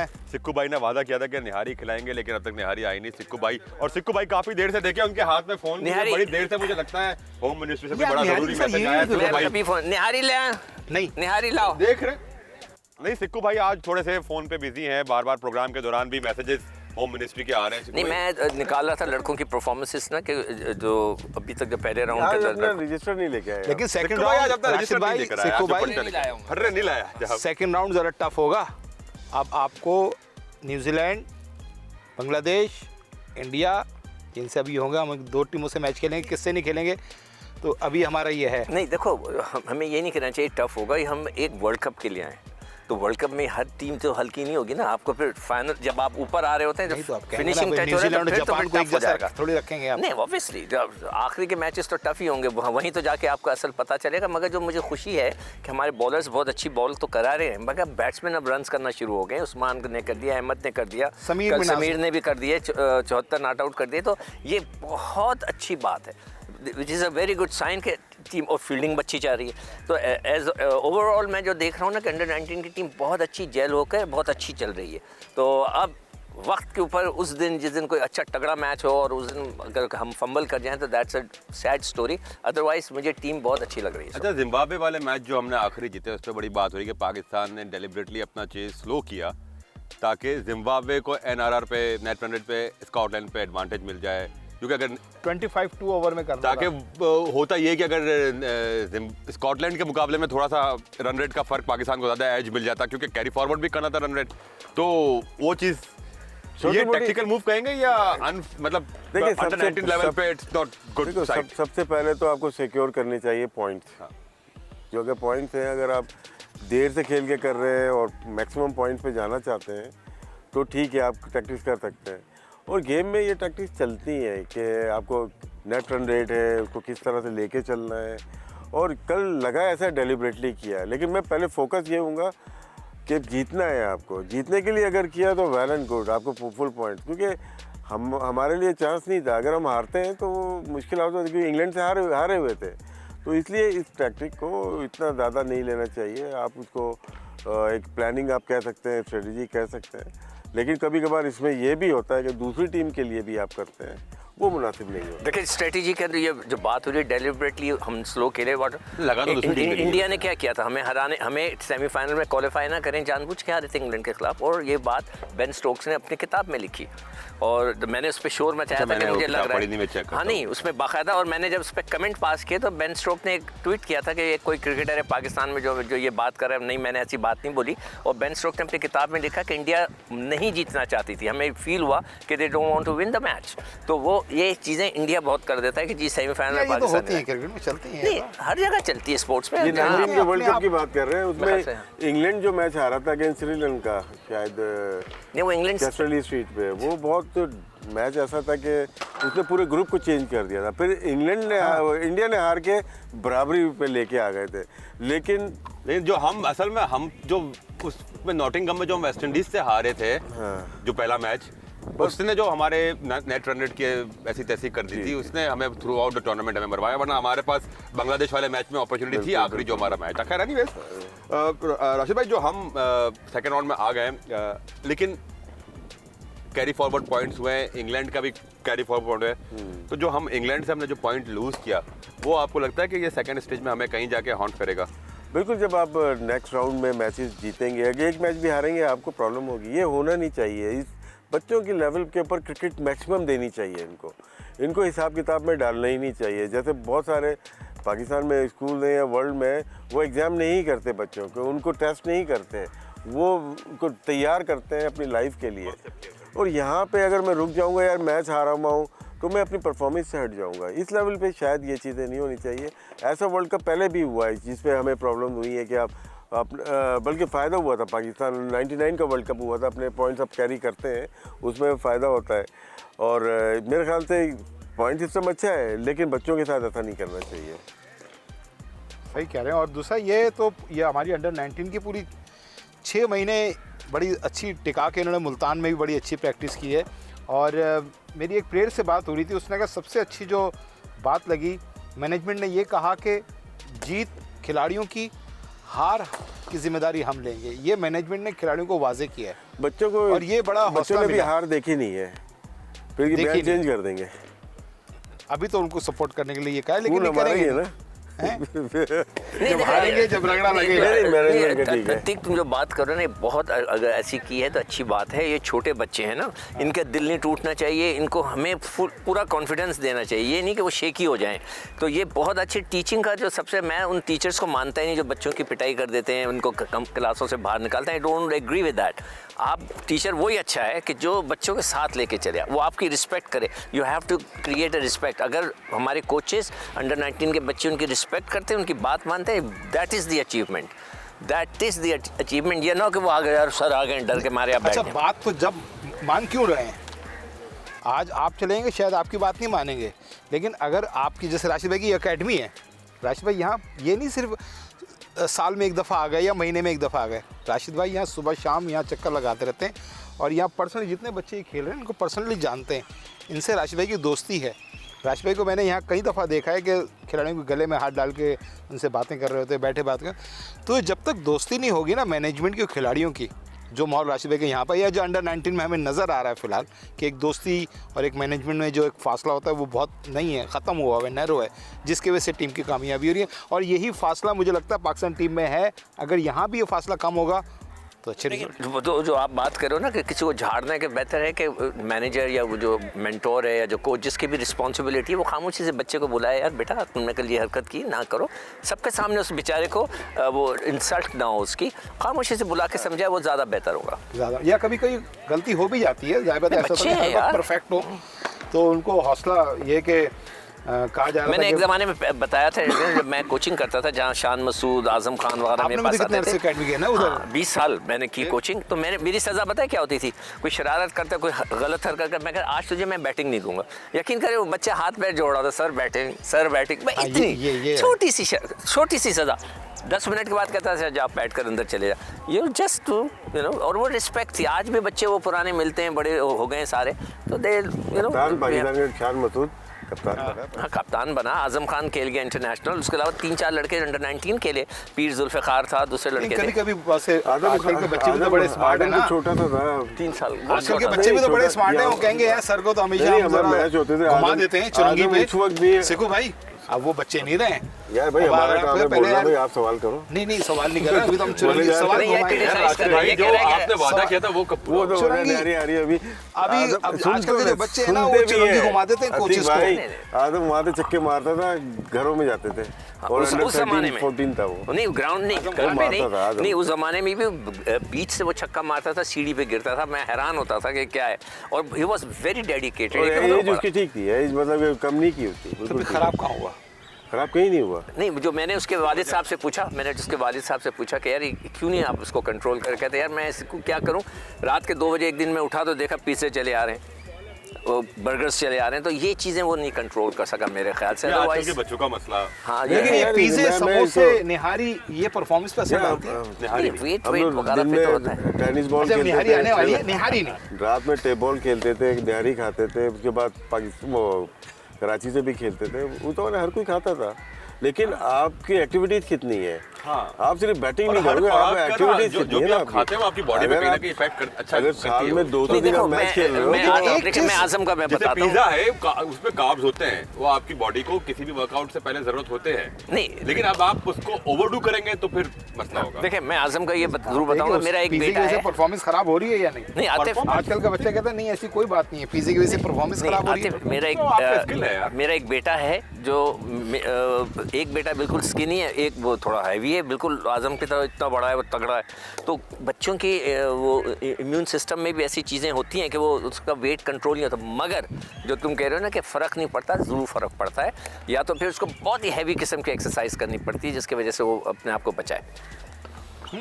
हैं। सिक्कू भाई ने वादा किया था कि निहारी खिलाएंगे, लेकिन अब तक निहारी आई नहीं सिक्कू भाई। और सिक्कू भाई काफी देर से देखे उनके हाथ में फोन, बड़ी देर से मुझे लगता है होम मिनिस्ट्री से बड़ा जरूरी मैसेज आया है। निहारी ले नहीं, निहारी लाओ। देख रहे नहीं, सिक्कू भाई आज थोड़े से फोन पे बिजी हैं, बार बार प्रोग्राम के दौरान भी मैसेजेस होम मिनिस्ट्री के आ रहे हैं। नहीं, मैं निकाल रहा था लड़कों की परफॉर्मेंसेस ना, कि जो अभी तक जो पहले राउंड के अंदर रजिस्टर नहीं लेके आए, लेकिन सेकंड राउंड रशिद भाई सिक्कू भाई नहीं लाया। सेकंड राउंड जरा टफ होगा। अब आपको न्यूजीलैंड, बांग्लादेश, इंडिया, जिनसे अभी होगा, हम 2 टीमों से मैच खेलेंगे, किससे नहीं खेलेंगे, तो अभी हमारा ये है। नहीं देखो, हमें ये नहीं कहना चाहिए टफ होगा, हम एक वर्ल्ड कप के लिए आए, तो वर्ल्ड कप में हर टीम तो हल्की नहीं होगी ना। आपको फिर फाइनल जब आप ऊपर आ रहे होते हैं, जब फिनिशिंग टच हो रहा है, तो जापान को एक जैसा थोड़ी रखेंगे आप। नहीं, ऑब्वियसली आखिरी के मैचेस तो टफ ही होंगे, वहीं तो जाके आपको असल पता चलेगा। मगर जो मुझे खुशी है कि हमारे बॉलर्स बहुत अच्छी बॉल तो करा रहे हैं, मगर बैट्समैन अब रन्स करना शुरू हो गए। उस्मान ने कर दिया, अहमद ने कर दिया, समीर ने भी कर दिया, 74 नॉट आउट कर दिए, तो ये बहुत अच्छी बात है, which is a very good sign के टीम और फील्डिंग अच्छी जा रही है। तो एज ओवरऑल मैं जो देख रहा हूँ ना कि अंडर 19 की टीम बहुत अच्छी जेल होकर बहुत अच्छी चल रही है। तो अब वक्त के ऊपर उस दिन जिस दिन कोई अच्छा तगड़ा मैच हो और उस दिन अगर हम फंबल कर जाएं तो that's a sad story, otherwise मुझे टीम बहुत अच्छी लग रही है। अच्छा, जिम्बाब्वे वाले मैच जो हमने आखिरी जीते उस पर बड़ी बात हो रही है कि पाकिस्तान ने डेलिबरेटली अपना चेज स्लो किया ताकि जिम्बाब्वे को NRR पे, नेट रन रेट पे, स्कॉटलैंड पे एडवांटेज मिल जाए, क्योंकि अगर 25 2 ओवर में करना ताकि होता ये कि अगर स्कॉटलैंड के मुकाबले में थोड़ा सा रन रेट का फर्क पाकिस्तान को ज़्यादा एज मिल जाता, क्योंकि कैरी फॉरवर्ड भी करना था रन रेट, तो वो चीज़ ये टैक्टिकल मूव कहेंगे या मतलब देखिए अंडर 19 लेवल पे इट्स नॉट गुड साइड। सबसे पहले तो आपको सिक्योर करनी चाहिए पॉइंट्स। जो अगर पॉइंट्स हैं, अगर आप देर से खेल के कर रहे हैं और मैक्सिमम पॉइंट्स पे जाना चाहते हैं तो ठीक है, आप प्रैक्टिस कर सकते हैं। और गेम में ये टैक्टिक्स चलती है कि आपको नेट रन रेट है, उसको किस तरह से लेके चलना है, और कल लगा ऐसा डेलिबरेटली किया है। लेकिन मैं पहले फोकस ये होऊंगा कि जीतना है, आपको जीतने के लिए अगर किया तो वेल एंड गुड, आपको फुल पॉइंट, क्योंकि हमारे लिए चांस नहीं था। अगर हम हारते हैं तो मुश्किल होता है, क्योंकि इंग्लैंड से हारे हुए थे, तो इसलिए इस टैक्टिक को इतना ज़्यादा नहीं लेना चाहिए। आप उसको एक प्लानिंग आप कह सकते हैं, स्ट्रेटजी कह सकते हैं, लेकिन कभी कभार इसमें यह भी होता है कि दूसरी टीम के लिए भी आप करते हैं, वो मुनासिब नहीं होता। देखिए स्ट्रेटजी के अंदर ये जो बात हो रही है, डेलिबरेटली हम स्लो खेले, लगा तो इंडिया ने क्या किया था, हमें सेमीफाइनल में क्वालिफाई ना करें, जानबूझ के हारे थे इंग्लैंड के खिलाफ, और ये बात बेन स्टोक्स ने अपनी किताब में लिखी और मैंने उस पर शोर मचाया था कि मुझे लग रहा है, हाँ नहीं उसमें बाकायदा, और मैंने जब उस पर कमेंट पास किए तो बेन स्टोक्स ने एक ट्वीट किया था कि ये कोई क्रिकेटर है पाकिस्तान में जो ये बात कर रहा है, नहीं मैंने ऐसी बात नहीं बोली। और बेन स्टोक्स ने अपनी किताब में लिखा कि इंडिया नहीं जीतना चाहती थी, हमें फील हुआ कि they don't want to win the match. तो वो ये चीज़ें इंडिया बहुत कर देता है कि जी सेमीफाइनल में पाकिस्तान होती है, क्रिकेट में चलती है, नहीं हर जगह चलती है स्पोर्ट्स में। ये 19 के वर्ल्ड कप की बात कर रहे हैं, उसमें इंग्लैंड जो मैच हारा था अगेंस्ट श्रीलंका, शायद नहीं वो इंग्लैंड कैस्टरली स्ट्रीट पे, वो बहुत मैच ऐसा था कि उसने पूरे ग्रुप को चेंज कर दिया था। फिर इंग्लैंड ने इंडिया ने हार के बराबरी पे लेके आ गए थे। लेकिन जो हम असल में हम जो उसमें नॉटिंघम में जो हम वेस्ट इंडीज से हारे थे, जो पहला मैच, उसने जो हमारे नेट रन रेट की ऐसी तैसी कर दी थी, उसने हमें थ्रू आउट द टूर्नामेंट हमें मरवाया, वरना हमारे पास बांग्लादेश वाले मैच में अपॉर्चुनिटी थी, आखिरी जो हमारा मैच था। खैर एनीवेज, राशिद भाई जो हम सेकेंड राउंड में आ गए, लेकिन कैरी फॉरवर्ड पॉइंट्स हुए, इंग्लैंड का भी कैरी फॉरवर्ड है, तो जो हम इंग्लैंड से हमने जो पॉइंट लूज किया, वो आपको लगता है कि ये सेकंड स्टेज में हमें कहीं जाके हॉन्ट करेगा? बिल्कुल, जब आप नेक्स्ट राउंड में मैचेस जीतेंगे, अगर एक मैच भी हारेंगे आपको प्रॉब्लम होगी। ये होना नहीं चाहिए। इस बच्चों की लेवल के ऊपर क्रिकेट मैक्सिमम देनी चाहिए, इनको हिसाब किताब में डालना ही नहीं चाहिए। जैसे बहुत सारे पाकिस्तान में स्कूल हैं या वर्ल्ड में, वो एग्ज़ाम नहीं करते बच्चों को, उनको टेस्ट नहीं करते, वो उनको तैयार करते हैं अपनी लाइफ के लिए। और यहाँ पे अगर मैं रुक जाऊँगा, यार मैच हारा हुआ हूँ, तो मैं अपनी परफॉर्मेंस से हट जाऊँगा। इस लेवल पे शायद ये चीज़ें नहीं होनी चाहिए। ऐसा वर्ल्ड कप पहले भी हुआ है जिस पे हमें प्रॉब्लम हुई है कि आप बल्कि फ़ायदा हुआ था। पाकिस्तान 99 का वर्ल्ड कप हुआ था, अपने पॉइंट्स आप कैरी करते हैं, उसमें फ़ायदा होता है। और मेरे ख्याल से पॉइंट सिस्टम अच्छा है, लेकिन बच्चों के साथ ऐसा नहीं करना चाहिए। सही कह रहे हैं। और दूसरा ये हमारी अंडर 19 की पूरी 6 महीने बड़ी अच्छी टिका के इन्होंने मुल्तान में भी बड़ी अच्छी प्रैक्टिस की है। और मेरी एक प्लेयर से बात हो रही थी, उसने कहा सबसे अच्छी जो बात लगी, मैनेजमेंट ने ये कहा कि जीत खिलाड़ियों की, हार की जिम्मेदारी हम लेंगे। ये मैनेजमेंट ने खिलाड़ियों को वाजे किया है बच्चों को, और ये बड़ा बच्चों हौसला ने भी मिला। हार देखी नहीं है, फिर ये देखी बैच चेंज कर देंगे। अभी तो उनको सपोर्ट करने के लिए ये कहा है, लेकिन पूर्ण नहीं हमारा ही करेंगे है ना। जब हारेंगे, जब रगड़ा लगेगा। मैनेजमेंट का ठीक है। प्रतीक, तुम जो बात कर रहे हो ना, बहुत अगर ऐसी की है तो अच्छी बात है। ये छोटे बच्चे हैं ना, इनका दिल नहीं टूटना चाहिए, इनको हमें पूरा कॉन्फिडेंस देना चाहिए, ये नहीं कि वो शेकी हो जाएं। तो ये बहुत अच्छी टीचिंग का जो सबसे, मैं उन टीचर्स को मानता ही नहीं जो बच्चों की पिटाई कर देते हैं, उनको कम क्लासों से बाहर निकालते हैं। I don't agree with that. आप टीचर वही अच्छा है कि जो बच्चों के साथ लेके चले, वो आपकी रिस्पेक्ट करे। You have to create a respect. अगर हमारे कोचेस अंडर 19 के बच्चे उनकी रिस्पेक्ट करते हैं, उनकी बात मानते हैं, that is the achievement, that is the achievement. ये ना कि वो आ गए यार सर आ गए डर के मारे आप अच्छा, बैठ बात तो जब मान क्यों रहे हैं, आज आप चलेंगे शायद आपकी बात नहीं मानेंगे, लेकिन अगर आपकी जैसे राशिद भाई की एकेडमी है, राशिद भाई यहाँ ये नहीं सिर्फ साल में एक दफ़ा आ गए या महीने में एक दफ़ा आ गए, राशिद भाई यहाँ सुबह शाम यहाँ चक्कर लगाते रहते हैं और यहाँ पर्सनली जितने बच्चे खेल रहे हैं उनको पर्सनली जानते हैं, इनसे राशिद भाई की दोस्ती है। राशिद भाई को मैंने यहाँ कई दफ़ा देखा है कि खिलाड़ियों के गले में हाथ डाल के उनसे बातें कर रहे होते हैं, बैठे बात कर। तो जब तक दोस्ती नहीं होगी ना मैनेजमेंट की, खिलाड़ियों की, जो माहौल राशिद भाई के यहाँ पर या जो अंडर 19 में हमें नज़र आ रहा है फ़िलहाल कि एक दोस्ती और एक मैनेजमेंट में जो एक फासला होता है वो बहुत नहीं है, ख़त्म हुआ है, नैरो है, जिसकी वजह से टीम की कामयाबी हो रही है। और यही फासला मुझे लगता है पाकिस्तान टीम में है। अगर यहाँ भी ये फासला कम होगा तो अच्छे रिजल्ट। तो जो आप बात करो ना कि किसी को झाड़ने के बेहतर है कि मैनेजर या वो जो मेंटोर है या जो कोच जिसकी भी रिस्पॉन्सिबिलिटी है वो खामोशी से बच्चे को बुलाए, यार बेटा तुमने कल ये हरकत की ना करो, सबके सामने उस बेचारे को वो इंसल्ट ना हो, उसकी खामोशी से बुला के समझाए, वो ज़्यादा बेहतर होगा। ज़्यादा या कभी कभी गलती हो भी जाती है, ज़ाहिर बात है, ऐसा तो नहीं परफेक्ट हो, तो उनको हौसला ये कि कहा जा रहा मैंने था एक ज़माने में बताया था जब मैं कोचिंग करता था, जहाँ शान मसूद, आजम खान वगैरह मेरे पास आते थे। अकेडमी है ना उधर? हाँ, 20 साल मैंने की कोचिंग। तो मेरी सज़ा पता है क्या होती थी? कोई शरारत करता, कोई गलत हरकत करता, मैं कह आज तुझे मैं बैटिंग नहीं दूंगा। यकीन करे वो बच्चे हाथ पैर जोड़ रहा था, सर बैटिंग सर बैटिंग। इतनी छोटी सी सज़ा, 10 मिनट के बाद कहता था जा बैठ कर अंदर चले जा, ये जस्ट टू यू नो। और वो रिस्पेक्ट थी। आज भी बच्चे वो पुराने मिलते हैं, बड़े हो गए सारे, तो दे यू नो। शान मसूद कप्तान बना, आजम खान खेल गया इंटरनेशनल, उसके अलावा 3-4 लड़के अंडर 19 खेले, पीर जुल्फ़िकार था, दूसरे लड़के थे। कभी आजकल के बच्चे भी तो बड़े स्मार्ट हैं ना, छोटा सा था 3 साल। आजकल के बच्चे भी तो बड़े स्मार्ट हैं, वो कहेंगे यार सर को तो हमेशा मैच होते थे घुमा देते हैं चुरंगी पे। उस वक्त भी सिखो भाई, अब वो बच्चे नहीं रहे यार भाई, हमारा काम है बोलना, भाई आप सवाल करो। नहीं सवाल नहीं कर रहे, अभी तो हम चुरंगी सवाल नहीं, घुमाएंगे। जो आपने वादा किया था वो कब वो तो चुरंगी आ रही है अभी आजकल के जो बच्चे हैं ना वो चुरंगी घुमा देते हैं कोचेस को। आदम वहाँ पे चक्के मारता था, घरों में जाते थे, और उस ज़माने में 14 था वो। नहीं ग्राउंड नहीं, घर पे नहीं, नहीं, उस ज़माने में भी बीच से वो छक्का मारता था, सीढ़ी पे गिरता था, मैं हैरान होता था कि क्या है। और he was very dedicated. Age उसकी ठीक थी, एज मतलब कम नहीं की होती। तो खराब कहाँ हुआ? खराब कहीं नहीं हुआ। नहीं, जो मैंने उसके वालिद साहब से पूछा, कि यार क्यों नहीं आप उसको कंट्रोल कर, कहते यार मैं इसको क्या करूं, रात के 2 बजे एक दिन में उठा तो देखा पिज़्ज़े चले आ रहे हैं, वो बर्गर्स चले आ रहे हैं, तो ये चीज़ें वो नहीं कंट्रोल कर सका मेरे ख्याल से। आजकल के बच्चों का मसला। हाँ, लेकिन ये पिज़्ज़े, समोसे, निहारी, ये परफॉर्मेंस पे असर डालती है। वेट वगैरह पे तो होता है। टेनिस बॉल जब निहारी आने वाली है, खेलते थे, निहारी नहीं, रात में टेप बॉल खेलते थे, निहारी खाते थे, उसके बाद पाकिस्तान कराची से भी खेलते थे, वो तो हर कोई खाता था। लेकिन आपकी एक्टिविटीज कितनी है? हाँ। आप सिर्फ बैटिंग नहीं करोगे, आप एक्टिविटीज कितनी है ना, आप खाते हो आपकी बॉडी पे कहीं ना कहीं इफेक्ट अच्छा। अगर साल में 2-3 दिन आप मैच खेल रहे हो, मैं आजम का मैं बताता हूं, पिज़्ज़ा है उसमें कार्ब्स होते हैं, वो आपकी बॉडी को किसी भी वर्कआउट से पहले जरूरत होते हैं। नहीं, लेकिन अब आप उसको ओवरडू करेंगे तो फिर मसला होगा। देखिए मैं आजम का ये जरूर बताऊंगा, मेरा एक बेटा है। परफॉर्मेंस खराब हो रही है या नहीं? नहीं आतिफ, आजकल का बच्चा कहता है नहीं ऐसी कोई बात नहीं है, पिज़्ज़े की वजह से परफॉर्मेंस खराब हो रही है। मेरा एक बेटा है जो एक बेटा बिल्कुल स्किनी है, एक वो थोड़ा हैवी है, बिल्कुल आजम की तरह इतना बड़ा है, वो तगड़ा है। तो बच्चों की वो इम्यून सिस्टम में भी ऐसी चीज़ें होती हैं कि वो उसका वेट कंट्रोल नहीं होता। मगर जो तुम कह रहे हो ना कि फ़र्क नहीं पड़ता, ज़रूर फ़र्क पड़ता है। या तो फिर उसको बहुत ही हैवी किस्म की एक्सरसाइज करनी पड़ती है जिसकी वजह से वो अपने आप को बचाए।